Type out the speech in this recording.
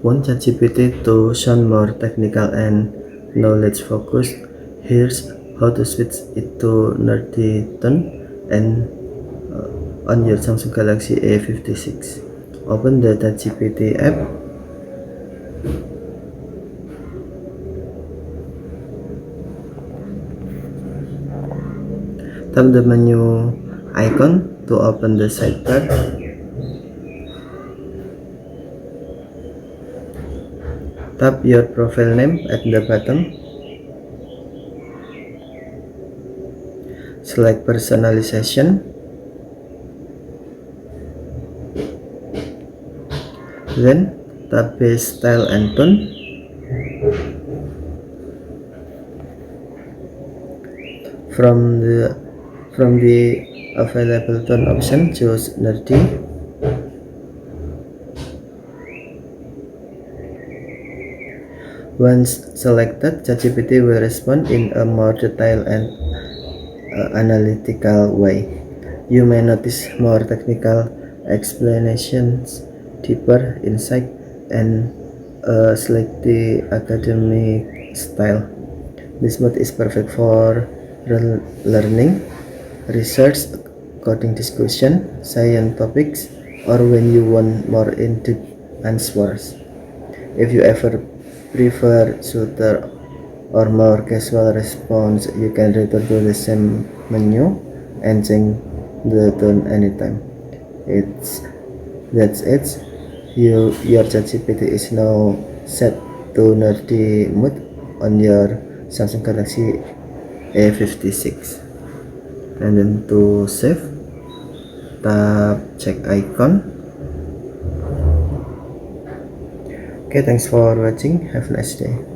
Want ChatGPT to sound more technical and knowledge focused? Here's how to switch it to nerdy tone and on your Samsung Galaxy A56. Open the ChatGPT app. Tap the menu icon to open the sidebar. Tap your profile name at the bottom. Select Personalization. Then tap Base Style and Tone. From the available tone option, choose Nerdy. Once selected, ChatGPT will respond in a more detailed and analytical way. You may notice more technical explanations, deeper insight, and a slightly academic style. This mode is perfect for learning, research, coding discussion, science topics, or when you want more in-depth answers. If you ever prefer shorter or more casual response, you can return to the same menu and change the tone anytime. That's it. Your ChatGPT is now set to nerdy mode on your Samsung Galaxy A56. And then to save, tap check icon. Okay, thanks for watching. Have a nice day.